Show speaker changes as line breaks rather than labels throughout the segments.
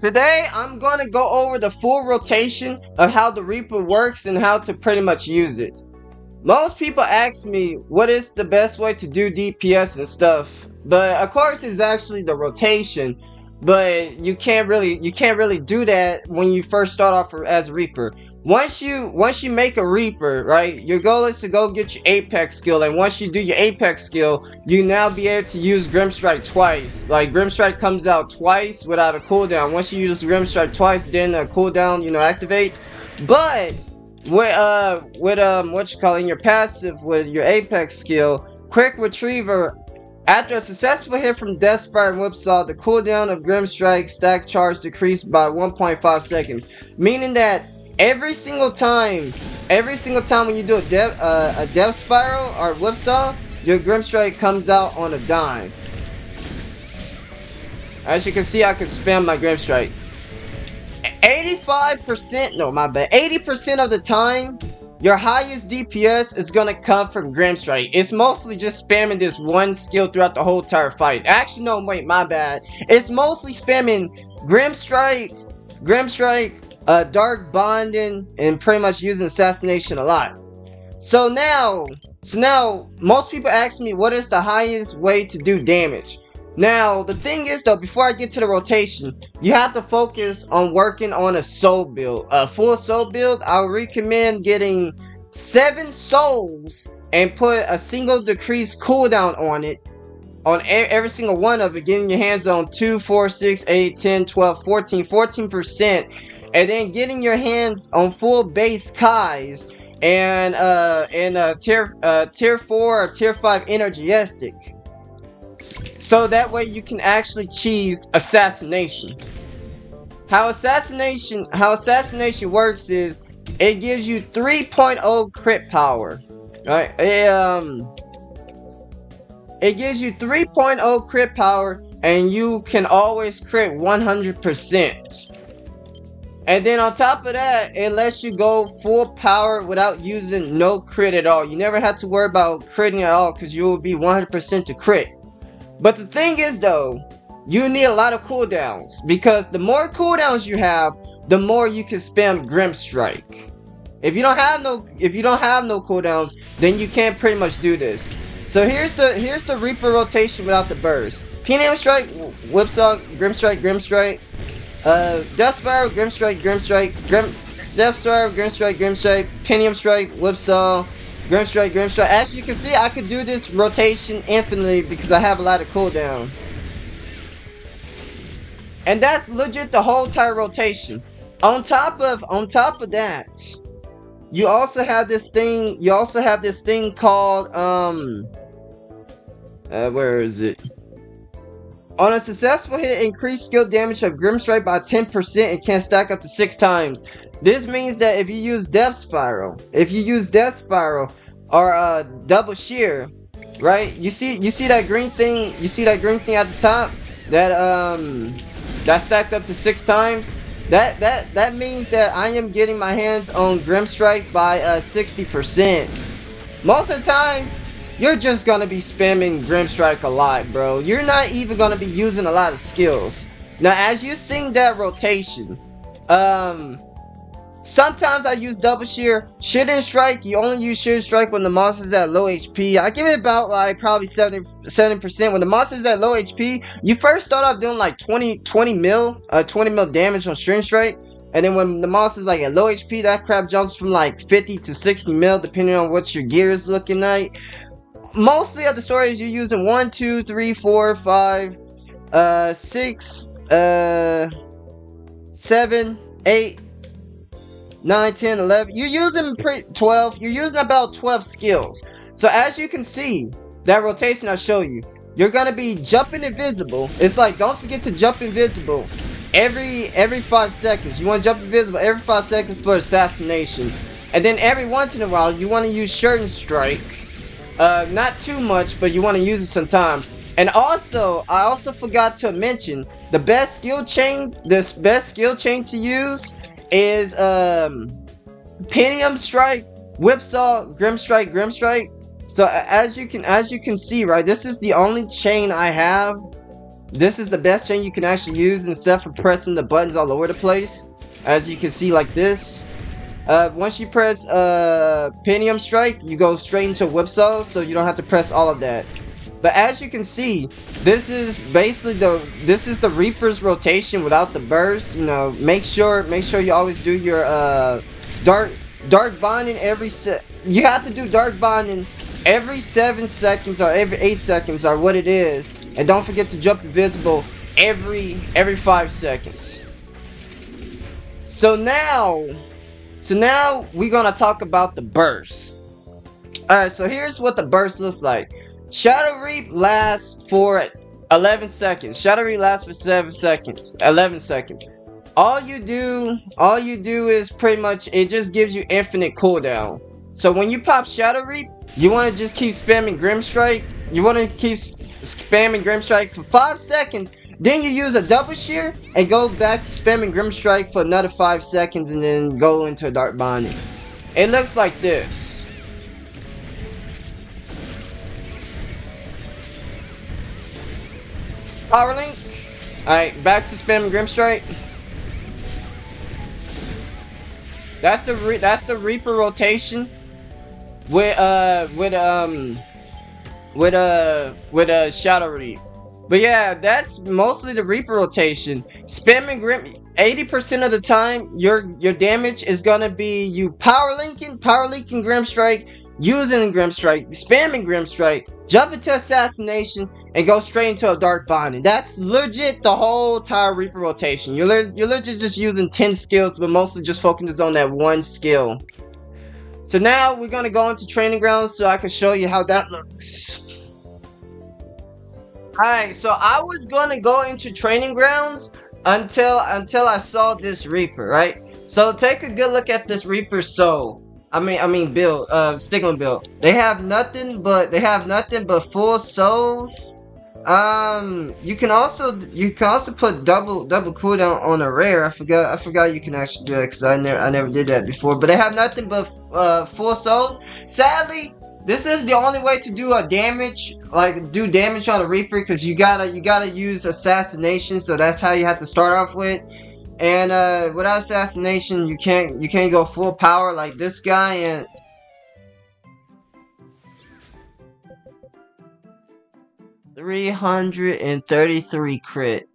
Today, I'm gonna go over the full rotation of how the Reaper works and how to pretty much use it. Most people ask me what is the best way to do DPS and stuff, but of course it's actually the rotation. But you can't really do that when you first start off as a Reaper. Once you make a Reaper, right, your goal is to go get your Apex skill, and once you do your Apex skill, you now be able to use Grimstrike twice. Like, Grimstrike comes out twice without a cooldown. Once you use Grimstrike twice, then a cooldown, activates. But in your passive with your Apex skill, Quick Retriever, after a successful hit from Deathfire and Whipsaw, the cooldown of Grimstrike stack charge decreased by 1.5 seconds. Meaning that every single time when you do a Death Spiral or Whipsaw, your Grimstrike comes out on a dime. As you can see, I can spam my Grimstrike. 80% of the time, your highest DPS is gonna come from Grimstrike. It's mostly just spamming this one skill throughout the whole entire fight. Actually, no, wait, my bad. It's mostly spamming Grimstrike, Dark Bonding, and pretty much using Assassination a lot. So now, most people ask me what is the highest way to do damage. Now, the thing is though, before I get to the rotation, you have to focus on working on a soul build. A full soul build, I would recommend getting 7 souls and put a single decrease cooldown on it. On every single one of it, getting your hands on 2, 4, 6, 8, 10, 12, 14%. And then getting your hands on full base Kais and tier 4 or tier 5 energetic. So that way you can actually cheese assassination. How assassination works is it gives you 3.0 crit power. Right? It gives you 3.0 crit power, and you can always crit 100%. And then on top of that, it lets you go full power without using no crit at all. You never have to worry about critting at all because you will be 100% to crit. But the thing is though, you need a lot of cooldowns, because the more cooldowns you have, the more you can spam Grimstrike. If you don't have no cooldowns, then you can't pretty much do this. So here's the Reaper rotation without the burst. Penium Strike, Whipsaw, Grimstrike, Death Spiral, Grimstrike, Death Spiral, Grimstrike, Penium Strike, Whipsaw, Grimstrike. As you can see, I could do this rotation infinitely because I have a lot of cooldown. And that's legit the whole entire rotation. On top of that, you also have this thing called where is it? On a successful hit, increase skill damage of Grimstrike by 10% and can stack up to 6 times. This means that if you use Death Spiral or Double Shear, right? You see that green thing? You see that green thing at the top? That stacked up to 6 times. That means that I am getting my hands on Grimstrike by 60%. Most of the times, you're just gonna be spamming Grimstrike a lot, bro. You're not even gonna be using a lot of skills. Now, as you sing that rotation, sometimes I use Double Shear. Shooting Strike, you only use Shooting Strike when the monster's at low HP. I give it about like probably 70%. When the monster's at low HP, you first start off doing like 20 mil damage on Shooting Strike. And then when the monster's like at low HP, that crap jumps from like 50 to 60 mil depending on what your gear is looking like. Mostly of the stories you're using 1, 2, 3, 4, 5, 6, 7, 8, 9, 10, 11. You're using 12. You're using about 12 skills. So as you can see, that rotation I show you, you're gonna be jumping invisible. It's like, don't forget to jump invisible every 5 seconds. You want to jump invisible every 5 seconds for assassination. And then every once in a while, you want to use Shooting Strike. Not too much, but you want to use it sometimes. And also, I also forgot to mention the best skill chain. This best skill chain to use is Penium Strike, Whipsaw, Grimstrike. So as you can see, right, this is the only chain I have this is the best chain you can actually use instead of pressing the buttons all over the place. As you can see, like this. Once you press Pentium Strike, you go straight into Whipsaw, so you don't have to press all of that. But as you can see, this is basically the Reaper's rotation without the burst. You know, make sure you always do your dark bonding every you have to do dark bonding every 7 seconds or every 8 seconds or what it is, and don't forget to jump invisible every 5 seconds. So now we're gonna talk about the burst. Alright, so here's what the burst looks like. Shadow Reap lasts for 11 seconds. Shadow Reap lasts for 7 seconds. 11 seconds. All you do is pretty much, it just gives you infinite cooldown. So when you pop Shadow Reap, you want to just keep spamming Grim Strike. You want to keep spamming Grim Strike for 5 seconds. Then you use a double shear and go back to spamming Grim Strike for another 5 seconds and then go into a Dark Bonding. It looks like this. Power Link. Alright, back to spamming Grim Strike. That's the Reaper rotation with Shadow Reap. But yeah, that's mostly the Reaper rotation. Spamming Grim 80% of the time, your damage is gonna be you power linking Grim Strike, using Grim Strike, spamming Grim Strike, jump into Assassination, and go straight into a Dark Bonding. That's legit the whole entire Reaper rotation. You're legit just using 10 skills, but mostly just focusing on that one skill. So now we're gonna go into Training Grounds so I can show you how that looks. Alright, so I was gonna go into Training Grounds until I saw this Reaper, right? So take a good look at this Reaper soul. I mean build, Stigma build. They have nothing but full souls. You can also put double cooldown on a rare. I forgot you can actually do that because I never did that before. But they have nothing but full souls. Sadly, this is the only way to do damage on a Reaper, because you gotta use Assassination. So that's how you have to start off with. And without Assassination, you can't go full power like this guy. And 333 crit.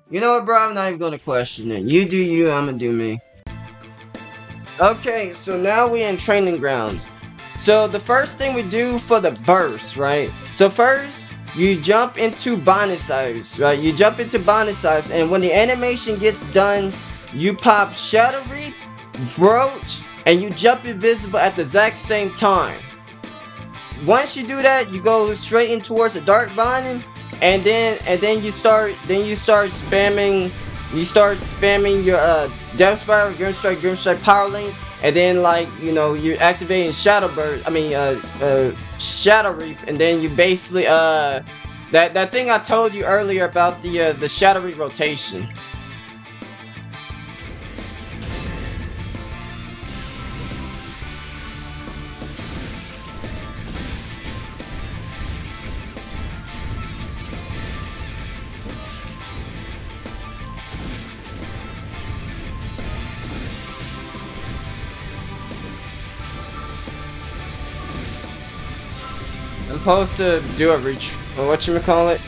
You know what, bro? I'm not even gonna question it. You do you, I'm gonna do me. Okay, so now we're in Training Grounds. So the first thing we do for the burst, right? So first, you jump into bonus items, right? You jump into bonus items, and when the animation gets done, you pop Shadow Reap, Brooch, and you jump invisible at the exact same time. Once you do that, you go straight in towards the Dark Bonding, and then you start spamming your Death Spiral, Grim Strike, Power Link, and then you're activating Shadow Reap, and then you basically that thing I told you earlier about the Shadow Reap rotation. I'm supposed to do a reach, or whatchamacallit.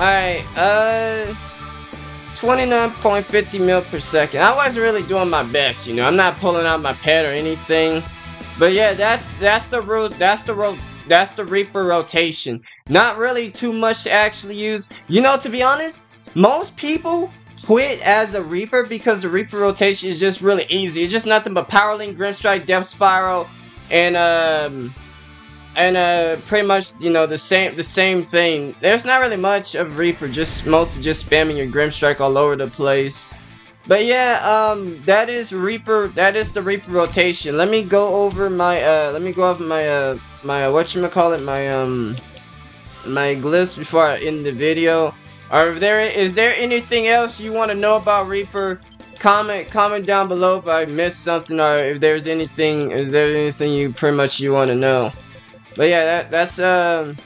Alright, 29.50 mil per second. I wasn't really doing my best, you know. I'm not pulling out my pet or anything. But yeah, that's the Reaper rotation. Not really too much to actually use. You know, to be honest, most people quit as a Reaper because the Reaper rotation is just really easy. It's just nothing but Power Link, Grim Strike, Death Spiral, and pretty much, you know, the same thing. There's not really much of Reaper, just mostly just spamming your Grim Strike all over the place. But yeah, that is Reaper. That is the Reaper rotation. Let me go over my my whatchamacallit, my glyphs before I end the video. Is there anything else you want to know about Reaper? Comment down below if I missed something, or if there's anything you pretty much you want to know. But yeah, that's the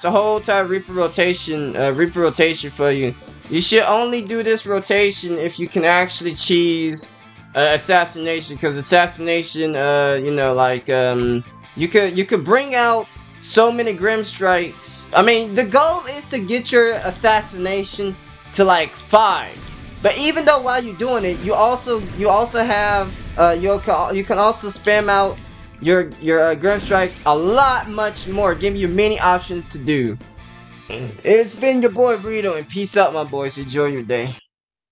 whole entire Reaper rotation for you. You should only do this rotation if you can actually cheese assassination, because assassination, you know, like you could bring out so many Grim Strikes. I mean, the goal is to get your assassination to like 5. But even though while you're doing it, you also have you can also spam out your Grim Strikes a lot much more, giving you many options to do. It's been your boy Burrito, and peace out, my boys. Enjoy your day.